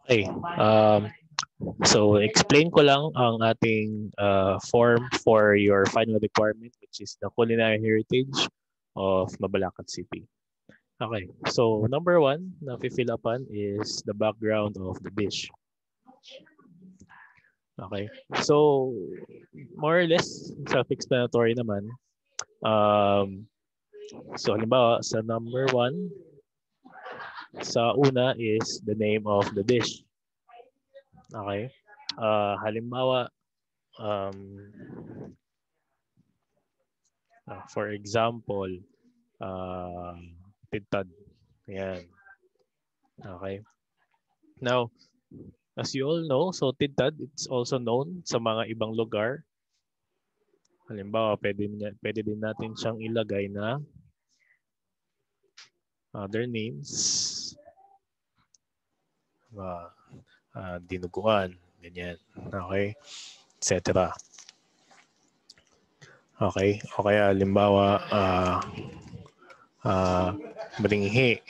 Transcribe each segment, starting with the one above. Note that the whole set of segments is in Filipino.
Okay. So explain ko lang ang ating form for your final requirement, which is the culinary heritage of Mabalacat City. Okay. So number one na fill upan is the background of the dish. Okay. So more or less self-explanatory naman. Um, so halimbawa sa number one, sa una is the name of the dish. Okay. Halimbawa, um, for example, uh, Tintad. Ayan. Okay. Now, as you all know, so Tintad, it's also known sa mga ibang lugar. Halimbawa, pwede din natin siyang ilagay na other names. Dinuguan, ganyan. Okay. Etc. Okay. O kaya, halimbawa, Bringhe.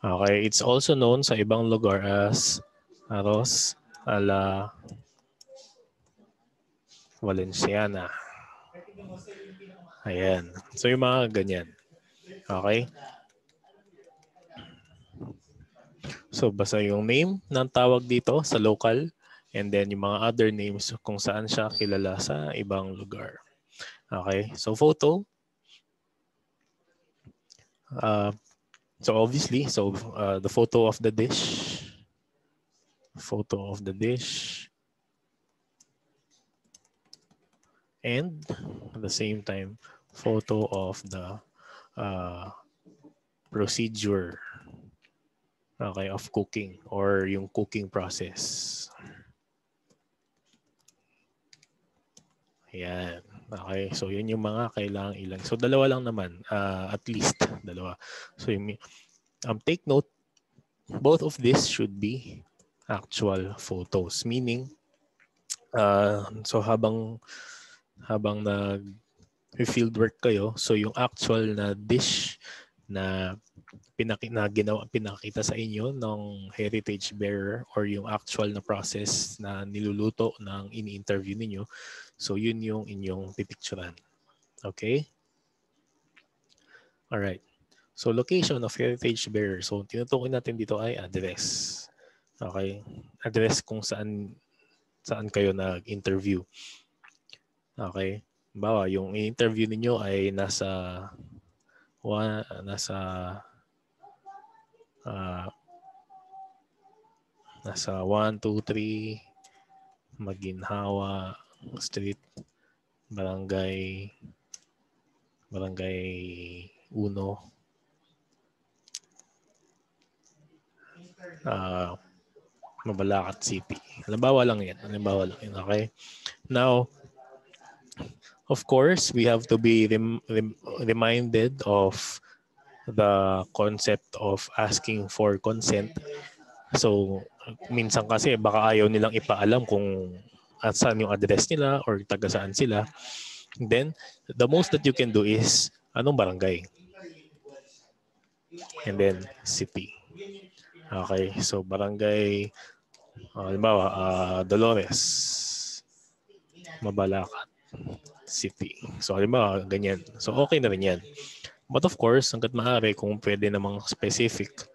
Okay. It's also known sa ibang lugar as arroz ala Valenciana. Ayan. So, yung mga ganyan. Okay. So, basta yung name ng tawag dito sa local and then yung mga other names kung saan siya kilala sa ibang lugar. Okay. So, photo. So, obviously, the photo of the dish. Photo of the dish. And at the same time, photo of the procedure, okay, of cooking or yung cooking process. Ayan. Okay, so yun yung mga kailangang ilang. So dalawa lang naman, at least dalawa. So yung, take note, both of this should be actual photos. Meaning, so habang nag-field work kayo, so yung actual na dish na pinakita sa inyo ng heritage bearer or yung actual na process na niluluto ng ini-interview ninyo, so yun yung inyong pipicturan. Okay? Alright. So location of heritage bearer. So tinutukoy natin dito ay address. Okay? Address kung saan kayo nag-interview. Okay? Bawa, yung interview niyo ay nasa 1, 2, 3 Maginhawa Street, Barangay 1, Mabalacat City. Halimbawa lang yan. Okay? Now, of course, we have to be reminded of the concept of asking for consent. So, minsan kasi baka ayaw nilang ipaalam kung at saan yung address nila or taga saan sila. Then, the most that you can do is anong barangay? And then, city. Okay, so barangay, halimbawa, Dolores, Mabalacat City. So, halimbawa, ganyan. So, okay na rin yan. But of course, hanggat maaari, kung pwede namang specific,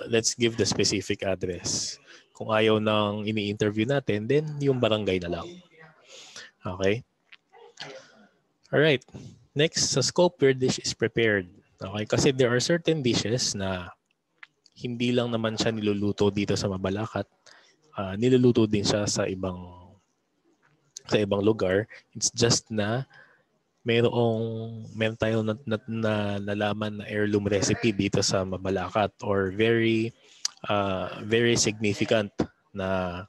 let's give the specific address. Kung ayaw nang ini-interview natin, then yung barangay na lang. Okay? Alright. Next, sa scope where dish is prepared. Okay? Kasi there are certain dishes na hindi lang naman siya niluluto dito sa Mabalacat. Niluluto din siya sa ibang lugar. It's just na meron tayo na nalaman na heirloom recipe dito sa Mabalacat or very significant na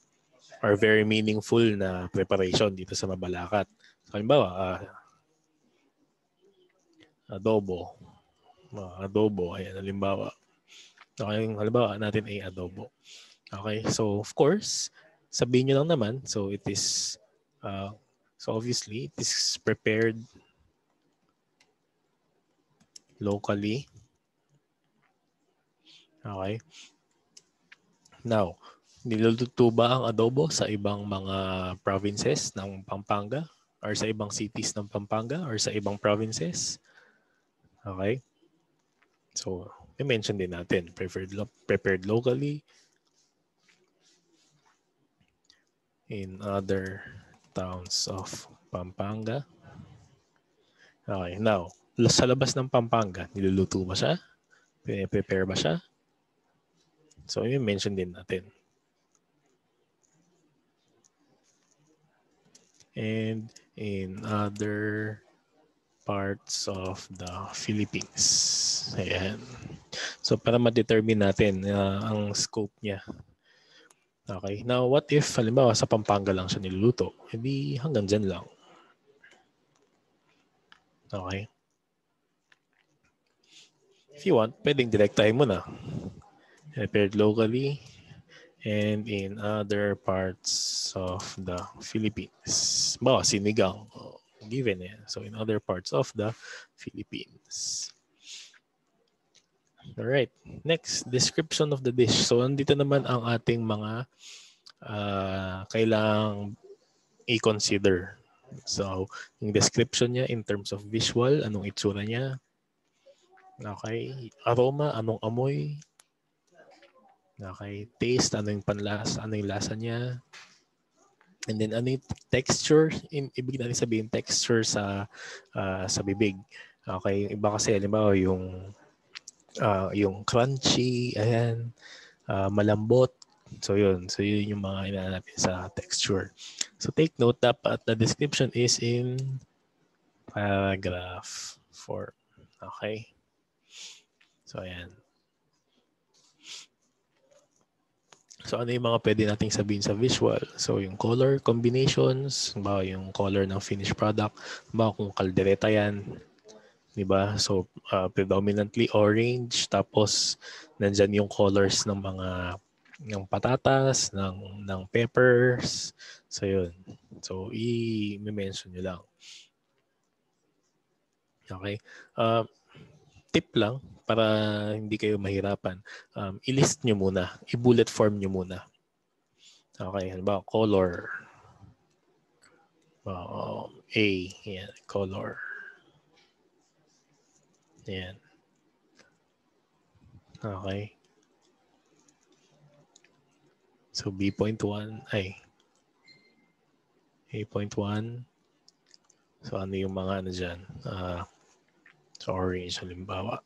or very meaningful na preparation dito sa Mabalacat. So, halimbawa, adobo. Adobo, ayan, halimbawa. Okay, halimbawa natin ay adobo. Okay, so of course, sabihin nyo lang naman, so it is, so obviously, it is prepared locally. Okay. Now, niluluto ba ang adobo sa ibang mga provinces ng Pampanga or sa ibang cities ng Pampanga or sa ibang provinces? Okay? So, i-mention din natin, prepared locally in other towns of Pampanga. Okay, now, sa labas ng Pampanga, niluluto ba siya? Prepare ba siya? So, i-mention din natin. And in other parts of the Philippines. Ayan. So, para ma-determine natin ang scope niya. Okay. Now, what if, halimbawa, sa Pampanga lang siya niluluto? Hindi hanggang dyan lang. Okay. If you want, pwedeng direktahin mo na. Prepared locally and in other parts of the Philippines. Bawa, sinigang. Given yan. So, in other parts of the Philippines. Alright. Next, description of the dish. So, andito naman ang ating mga kailangang i-consider. So, yung description niya in terms of visual, anong itsura niya. Okay. Aroma, anong amoy. Okay. Taste, ano yung panlasa, ano yung lasa niya. And then ano yung texture, ibig natin sabihin texture sa bibig. Okay. Yung iba kasi, halimbawa yung crunchy, ayan, malambot. So yun yung mga inaanapin sa texture. So take note, dapat the description is in paragraph 4. Okay. So ayan. So ano yung mga pwede nating sabihin sa visual? So yung color combinations, ba yung color ng finished product, ba kung kaldereta yan, di ba? So predominantly orange, tapos nandyan yung colors ng mga ng patatas, ng peppers. So yun. So i-mention nyo lang. Okay. Tip lang para hindi kayo mahirapan. I-list nyo muna. I-bullet form nyo muna. Okay. Halimbawa, color. A. Yan. Color. Yan. Okay. So, B.1 ay A.1. So, ano yung mga ano dyan? So, orange halimbawa.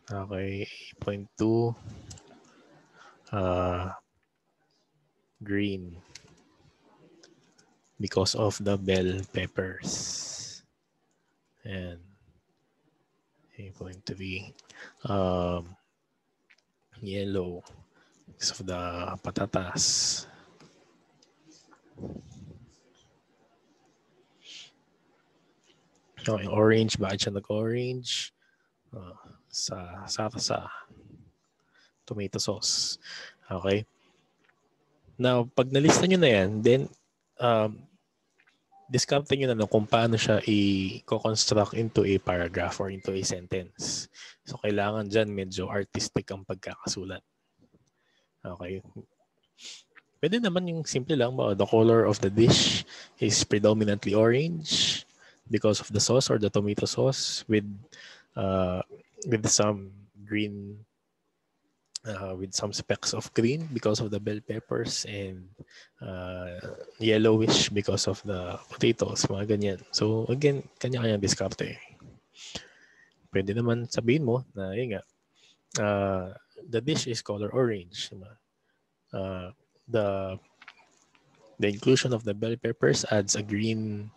Okay. A.2. Green. Because of the bell peppers. And A.3. Yellow. Because of the patatas. Okay, orange. Bakit siya nag-orange? Sa sarsa. Tomato sauce. Okay. Now, pag nalista nyo na yan, then discard nyo na kung paano siya i-construct into a paragraph or into a sentence. So, kailangan dyan medyo artistic ang pagkakasulat. Okay. Pwede naman yung simple lang, the color of the dish is predominantly orange because of the sauce or the tomato sauce with some green, with some specks of green because of the bell peppers and yellowish because of the potatoes, mga ganyan. So again, kanya-kanyang diskarte. Pwede naman sabihin mo na yun nga, the dish is color orange. The inclusion of the bell peppers adds a green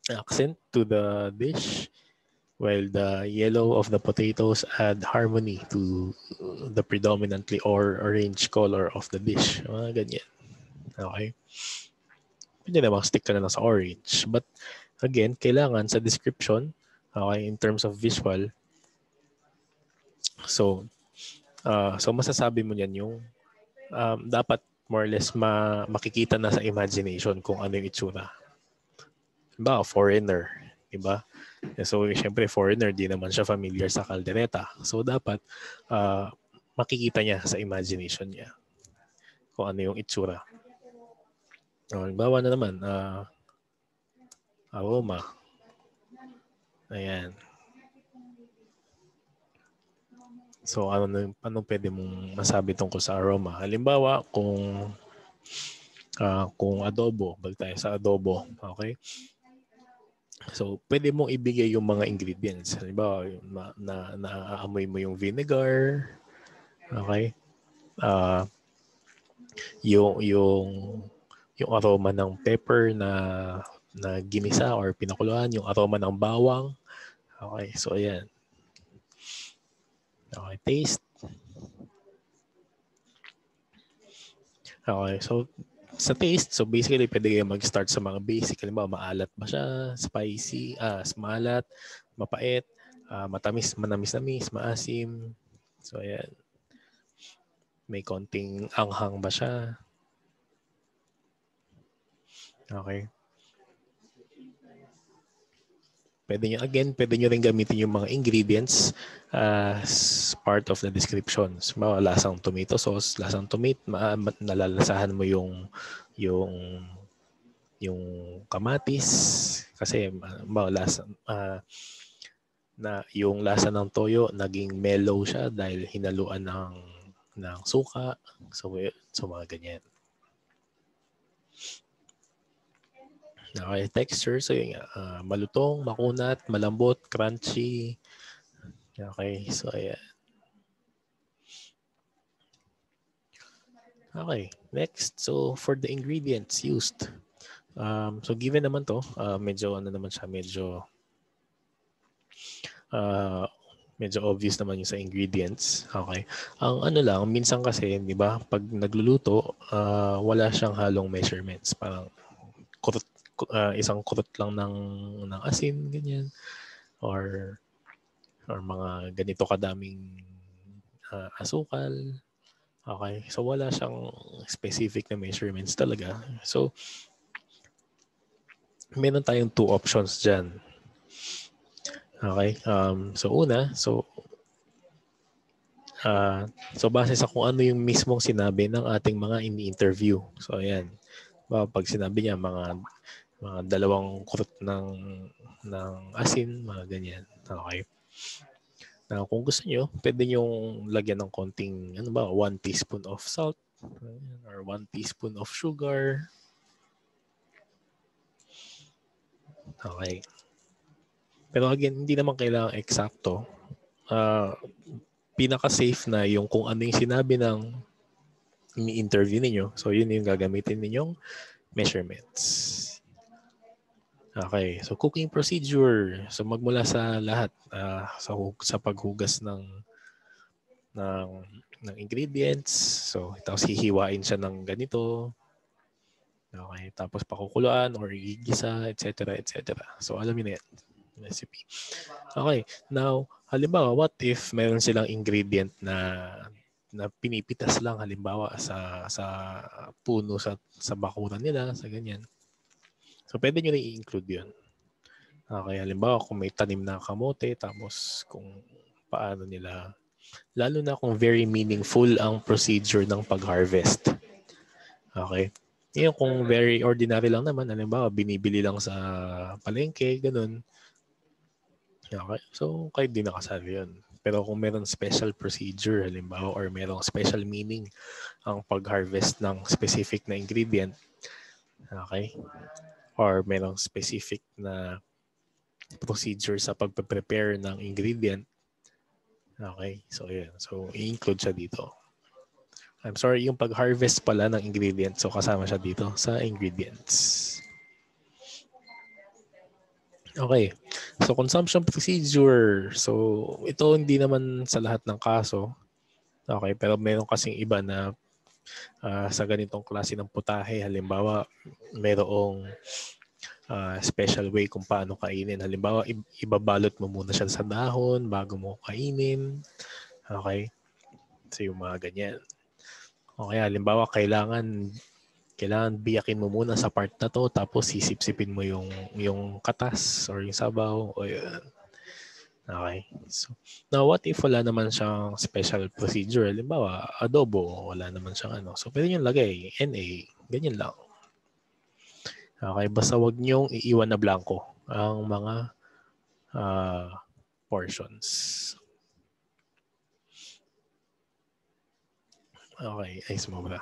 accent to the dish, while the yellow of the potatoes add harmony to the predominantly orange color of the dish. Mga ganyan. Okay? Pwede namang stick ka na lang sa orange. But again, kailangan sa description, okay, in terms of visual, so masasabi mo yan yung dapat more or less makikita na sa imagination kung ano yung itsura. Ba, foreigner. Diba? So, syempre, foreigner, di naman siya familiar sa kaldereta. So, dapat makikita niya sa imagination niya kung ano yung itsura. Halimbawa na naman, aroma. Ayan. So, ano pwede mong masabi tungkol sa aroma? Halimbawa, kung adobo, balik tayo sa adobo, okay? So, pwede mong ibigay yung mga ingredients. Halimbawa, naaamoy mo yung vinegar, okay? Yung aroma ng pepper na ginisa or pinakuluan, yung aroma ng bawang. Okay, so ayan. Okay, taste. Okay, so sa taste, so basically pwede kayo mag-start sa mga basic. Halimbawa, maalat ba siya, spicy, maalat, mapait, matamis, manamis-namis, maasim. So ayan. May konting anghang ba siya? Okay. Pwede nyo rin gamitin yung mga ingredients as part of the description. So, lasang tomato sauce, lasang tomato, nalalasahan mo yung kamatis kasi yung lasa ng toyo naging mellow siya dahil hinaluan ng suka. So mga ganyan. Okay, texture. So yun malutong, makunat, malambot, crunchy. Okay, so ayan. Okay, next. So for the ingredients used. So given naman to, medyo obvious naman yung sa ingredients. Okay. Ang lang, minsan kasi, di ba, pag nagluluto, wala siyang halong measurements. Parang isang kurot lang ng asin, ganyan. Or mga ganito kadaming asukal. Okay. So wala siyang specific na measurements talaga. So meron tayong two options dyan. Okay. So una, so base sa kung ano yung mismong sinabi ng ating mga ini-interview. So ayan. Pag sinabi niya mga 2 kurot ng asin, mga ganyan. Okay. Now, kung gusto niyo, pwede niyong lagyan ng konting 1 teaspoon of salt or 1 teaspoon of sugar. Okay. Pero again, hindi naman kailangan eksakto. Pinaka-safe na yung kung ano yung sinabi ng ini-interview ninyo. So, yun yung gagamitin ninyong measurements. Okay. So, cooking procedure. So, magmula sa lahat. Sa paghugas ng ingredients. So, tapos hihiwain siya ng ganito. Okay. Tapos pakukuluan or igigisa, etc. etc. So, alam niyo na yan. Recipe. Okay. Now, halimbawa, what if meron silang ingredient na pinipitas lang halimbawa sa puno sa bakuran nila, sa ganyan. So, pwede nyo na i-include yun. Okay, halimbawa kung may tanim na kamote, tapos kung paano nila, lalo na kung very meaningful ang procedure ng pag-harvest. Okay. Yung kung very ordinary lang naman, halimbawa binibili lang sa palengke, ganun. Okay, so kahit di nakasali yun. Pero kung meron special procedure, halimbawa, or merong special meaning ang pag-harvest ng specific na ingredient, okay, or merong specific na procedure sa pag-prepare ng ingredient, okay, so yun. So, i-include siya dito. I'm sorry, yung pag-harvest pala ng ingredient, so kasama siya dito sa ingredients. Okay. So, consumption procedure. So, ito hindi naman sa lahat ng kaso. Okay, pero meron kasing iba na sa ganitong klase ng putahe, halimbawa, merong special way kung paano kainin. Halimbawa, ibabalot mo muna siya sa dahon bago mo kainin. Okay? So, yung mga ganyan. Okay, halimbawa, kailangan kailangan biyakin mo muna sa part na to, tapos sisip-sipin mo yung katas or yung sabaw. O yun. Okay. So, now what if wala naman siyang special procedure? Halimbawa, adobo, wala naman siyang ano. So, pwede nyo lagay, NA, ganyan lang. Okay, basta wag nyong iiwan na blanco ang mga portions. Okay, ayos mo ba?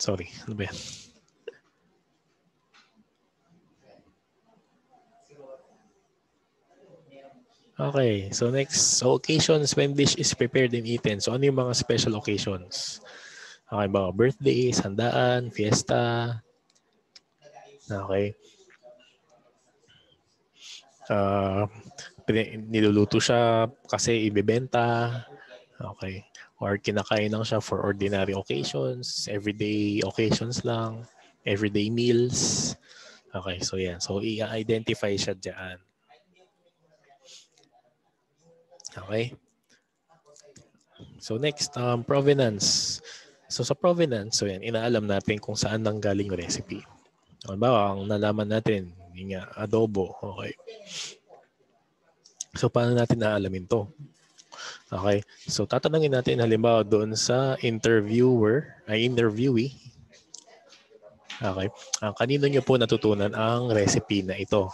Sorry, ano ba yan? Okay, so next, so occasions when dish is prepared and eaten. So ano yung mga special occasions? Okay ba? Birthdays, handaan, fiesta. Okay. Niluluto siya kasi ibebenta. Okay. Or kinakain lang siya for ordinary occasions, everyday occasions lang, everyday meals. Okay, so yan. So i-identify siya dyan. Okay. So next, provenance. So sa provenance, so yan, inaalam natin kung saan nanggaling yung recipe. Halimbawa, ang nalaman natin, yung adobo. Okay. So paano natin naalamin to? Okay. So tatanungin natin halimbawa doon sa interviewee. Okay. Kanino nyo po natutunan ang recipe na ito?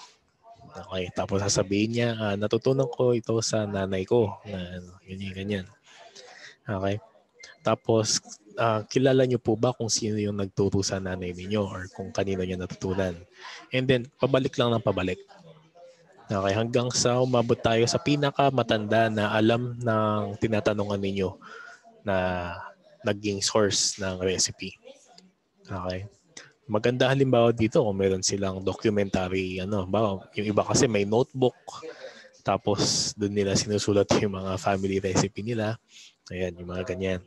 Okay. Tapos sasabihin niya, natutunan ko ito sa nanay ko. Ganyan. Okay. Tapos, kilala nyo po ba kung sino yung nagturo sa nanay ninyo or kung kanino nyo natutunan? And then, pabalik lang ng pabalik. Okay, hanggang sa umabot tayo sa pinakamatanda na alam ng tinatanungan ninyo na naging source ng recipe. Okay. Maganda halimbawa dito kung meron silang documentary, yung iba kasi may notebook, tapos doon nila sinusulat yung mga family recipe nila. Ayan, yung mga ganyan.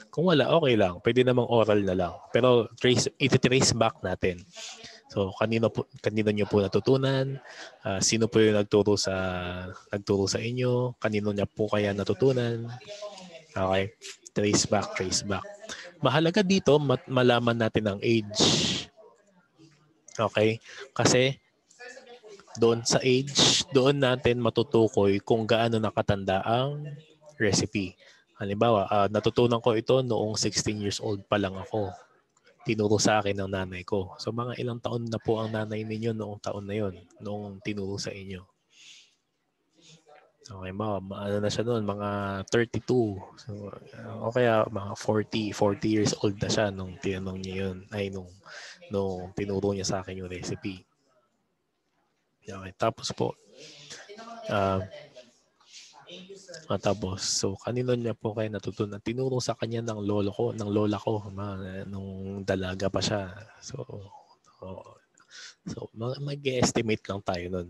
Kung wala, okay lang. Pwede namang oral na lang. Pero iti-trace back natin. So, kanino nyo po natutunan? Sino po yung nagturo sa inyo? Kanino niya po kaya natutunan? Okay. Trace back. Mahalaga dito, malaman natin ang age. Okay? Kasi doon sa age, doon natin matutukoy kung gaano nakatanda ang recipe. Halimbawa, natutunan ko ito noong 16 years old pa lang ako. Tinuro sa akin ng nanay ko. So mga ilang taon na po ang nanay ninyo noong taon na yon, noong tinuro sa inyo. Okay, ano na siya noon, mga 32. So, o kaya mga 40 years old na siya nung tinanong niya yun. Ay, nung tinuro niya sa akin yung recipe. Okay, tapos po, so kanino niya po kayo natutunan? Tinuro sa kanya ng lola ko, nung dalaga pa siya. So mag-estimate lang tayo nun.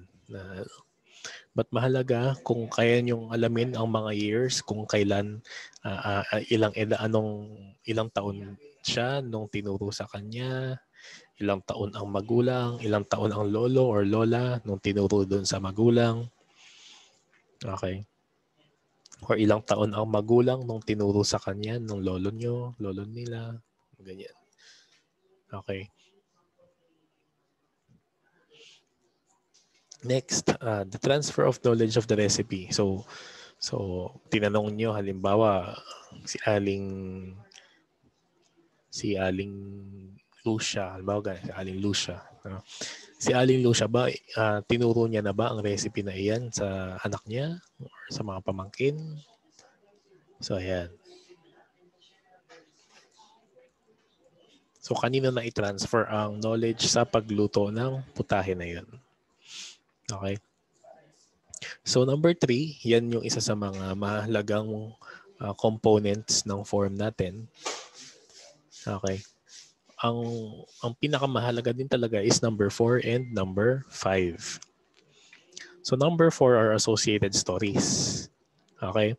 But mahalaga kung kaya niyong alamin ang mga years, kung kailan, ilang taon siya nung tinuro sa kanya, ilang taon ang magulang, ilang taon ang lolo or lola nung tinuro doon sa magulang. Okay. Or ilang taon ang magulang nung tinuro sa kanya, nung lolo nila, ganyan. Okay. Next, the transfer of knowledge of the recipe. So tinanong nyo halimbawa si Aling Lucia, halimbawa si Aling Lucia. Si Aling Lucia ba, tinuro niya na ba ang recipe na iyan sa anak niya or sa mga pamangkin? So ayan. So kanino na i-transfer ang knowledge sa pagluto ng putahe na yun? Okay. So number 3, yan yung isa sa mga mahalagang components ng form natin. Okay. Ang pinakamahalaga din talaga is number 4 and number 5. So number 4 are associated stories. Okay.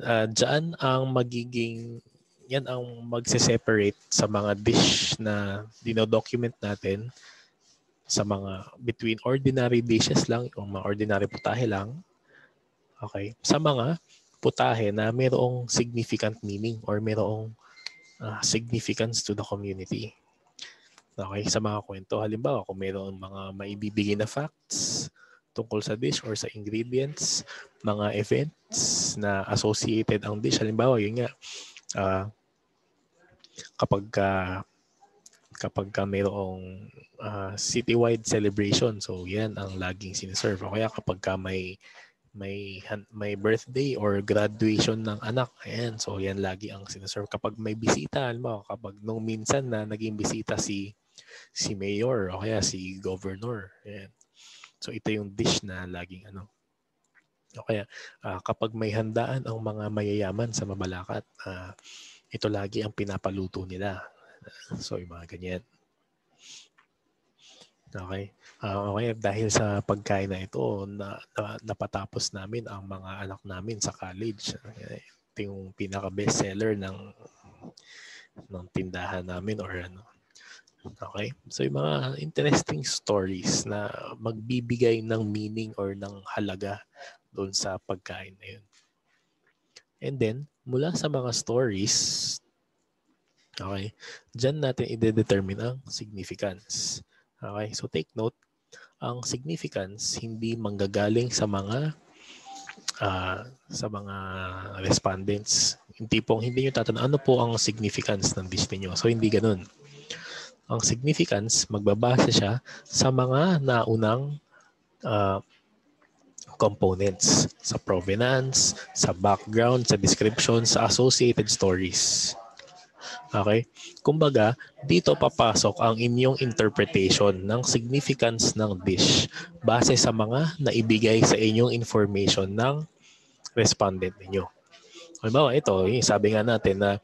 Diyan yan ang magse-separate sa mga dish na dino-document natin sa mga between ordinary dishes lang, yung mga ordinary putahe lang, okay, sa mga putahe na mayroong significant meaning or mayroong significance to the community. Okay, sa mga kwento, halimbawa kung mayroong mga maibibigay na facts tungkol sa dish or sa ingredients, mga events na associated ang dish, halimbawa yun nga, kapag mayroong citywide celebration, so yan ang laging siniserve. O kaya kapag may birthday or graduation ng anak, ayan, so yan lagi ang siniserve. Kapag may bisita, halimbawa kapag nung minsan na naging bisita si mayor o kaya si governor, ayan. So ito yung dish na laging ano. O kaya kapag may handaan ang mga mayayaman sa Mabalacat, ito lagi ang pinapaluto nila. So yung mga ganyan. Okay. Okay, dahil sa pagkain na ito, napatapos namin ang mga anak namin sa college. Ito yung pinaka-best seller ng tindahan namin or ano. Okay? So yung mga interesting stories na magbibigay ng meaning or ng halaga doon sa pagkain na yun. And then, mula sa mga stories, okay, dyan natin i-determine ang significance. Okay, so take note, ang significance hindi manggagaling sa mga respondents. Yung tipong hindi nyo tatanong, ano po ang significance ng dish niyo? So hindi ganun. Ang significance, magbabase siya sa mga naunang components, sa provenance, sa background, sa description, sa associated stories. Okay? Kumbaga, dito papasok ang inyong interpretation ng significance ng dish base sa mga naibigay sa inyong information ng respondent ninyo. Halimbawa, ito, sabi nga natin na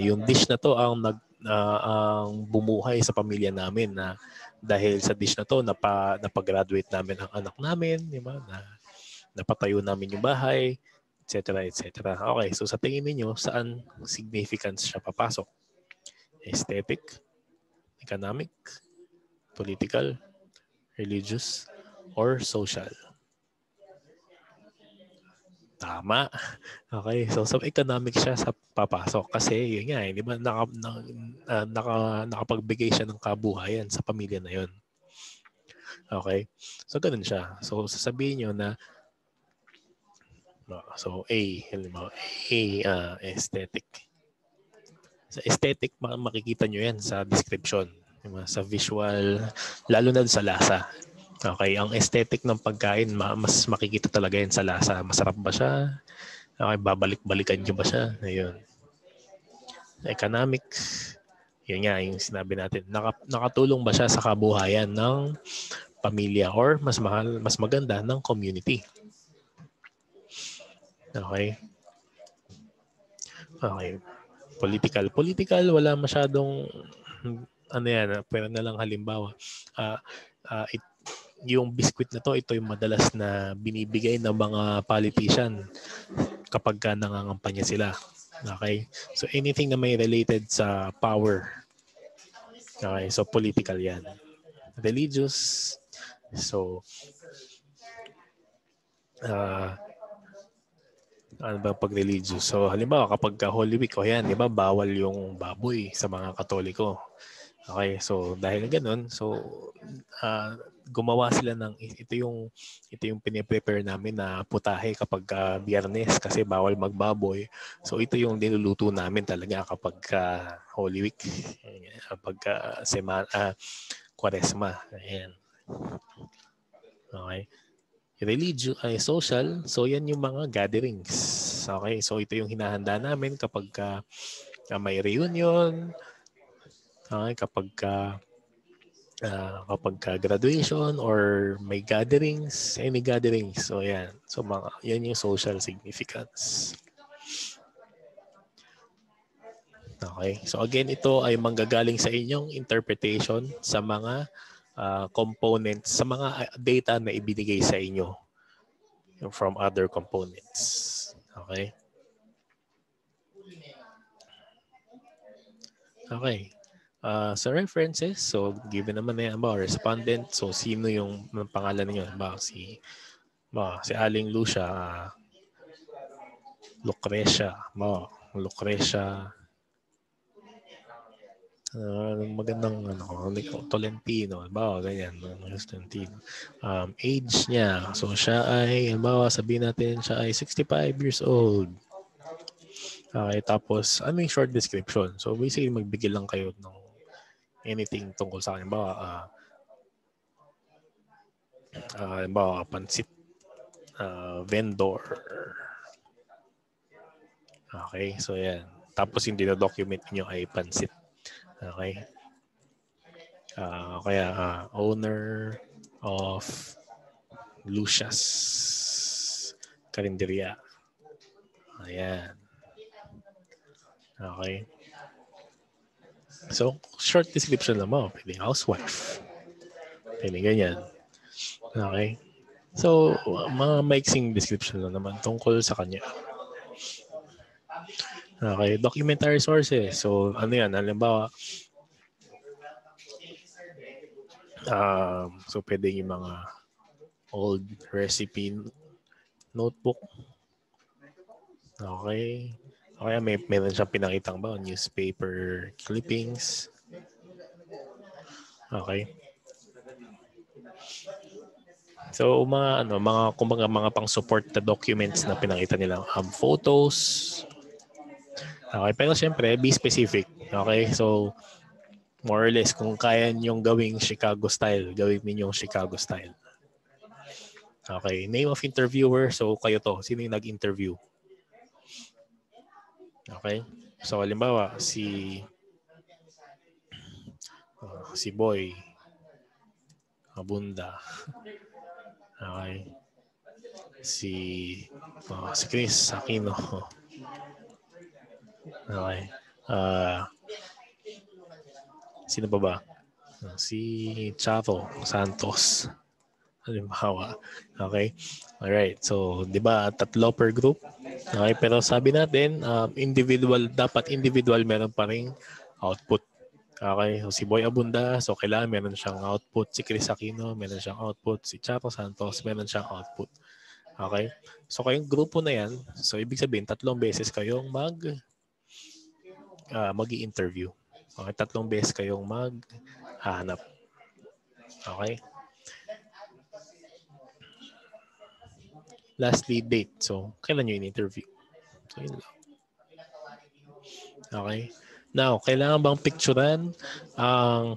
yung dish na to ang ang bumuhay sa pamilya namin na dahil sa dish na to napagraduate namin ang anak namin, di ba? Napatayo namin yung bahay, etc. etc. Okay, so sa tingin niyo saan significance siya papasok? Aesthetic, economic, political, religious, or social? Tama. Okay, so sa economic siya sa papasok kasi yun nga, di ba, nakapagbigay siya ng kabuhayan sa pamilya na yun. Okay, so ganun siya. So sasabihin nyo na so aesthetic. Sa aesthetic, makikita nyo yan sa description, diba? Sa visual, lalo na sa lasa. Okay, ang aesthetic ng pagkain, mas makikita talaga yan sa lasa. Masarap ba siya? Okay, babalik-balikan nyo ba siya? Ayun. Economic, yun nga yung sinabi natin. Nakatulong ba siya sa kabuhayan ng pamilya or mas maganda ng community? Okay. Okay. Political, wala masyadong ano yan, pero na lang halimbawa. Yung biskwit na to, ito yung madalas na binibigay ng mga politician kapag nangangampanya sila. Okay? So anything na may related sa power. Okay, so political yan. Religious. So ano ba pag religious? So halimbawa kapag Holy Week, o yan, di ba, bawal yung baboy sa mga Katoliko. Okay, so dahil ganun, so gumawa sila ng ito yung piniprepare namin na putahe kapag Biyernes kasi bawal magbaboy. So ito yung niluluto namin talaga kapag Holy Week, kapag Kwaresma. Ayan. Okay. Religious ay social, so yan yung mga gatherings. Okay, so ito yung hinahanda namin kapag may reunion, okay, kapag graduation or may gatherings, any gatherings. So yan. So yan yung social significance. Okay. So again, ito ay manggagaling sa inyong interpretation sa mga components, sa mga data na ibinigay sa inyo from other components. Okay. Okay. Sa references, so given naman na yan, ba, respondent, so sino yung pangalan niyo? Ba, si Aling Lucia, Lucrecia, Lucrecia, magandang Tolentino, ba, ganyan, Tolentino. Age niya, so siya ay, sabihin natin siya ay 65 years old. Okay, tapos ano yung short description? So basically magbigay lang kayo ng anything tungkol sa akin. Pansit vendor. Okay, so yan. Tapos yung dino-document nyo ay pansit. Okay. Kaya owner of Lucia's Carinderia. Ayan. Okay. So, short description lang mo. Pwede housewife. Pwede ganyan. Okay. So, mga maiksing description lang naman tungkol sa kanya. Okay. Documentary sources. So, ano yan? Halimbawa, so pwede yung mga old recipe notebook. Okay. Okay, meron siyang pinakitang newspaper clippings. Okay. So kumbaga mga pang-support na documents na pinakita nila, photos. Okay, pero syempre be specific. Okay? So more or less kung kaya niyong gawing Chicago style, gawin ninyong Chicago style. Okay, name of interviewer, so kayo to, sino yung nag-interview? Okay? So halimbawa si Boy Abunda. Okay. Si Chris Aquino. Okay. Sino ba? Si Chavo Santos. Halimbawa. Okay. Alright. So, di ba, 3 per group? Okay. Pero sabi natin, dapat individual meron pa ring output. Okay. So, si Boy Abunda, so kailangan meron siyang output. Si Chris Aquino, meron siyang output. Si Chavo Santos, meron siyang output. Okay. So, kayong grupo na yan, so ibig sabihin, 3 beses kayong mag-i-interview. Okay. 3 beses kayong maghanap. Okay. Lastly, date. So, kailan nyo in-interview? So, yun lang. Okay. Now, kailangan bang picturean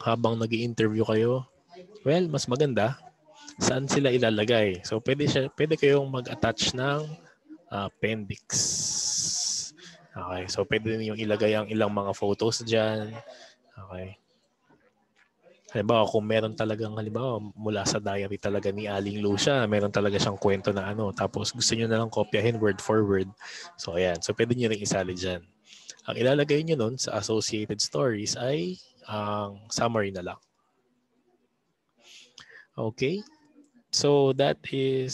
habang nag-i-interview kayo? Well, mas maganda. Saan sila ilalagay? So, pwede kayong mag-attach ng appendix. Okay. So, pwede niyo ilagay ang ilang mga photos dyan. Okay. Halimbawa, kung meron talagang, mula sa diary talaga ni Aling Lucia, meron talaga siyang kwento na tapos gusto niyo na lang kopyahin word for word. So, ayan. So, pwede niyo rin isali dyan. Ang ilalagay niyo nun sa associated stories ay ang summary na lang. Okay? So, that is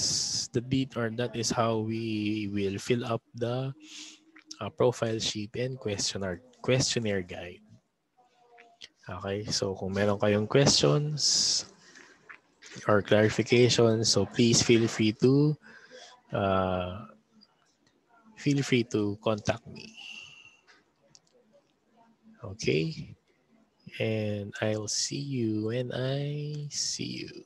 that is how we will fill up the profile sheet and questionnaire guide. Okay, so kung meron kayong questions or clarifications, so please feel free to contact me. Okay, and I'll see you when I see you.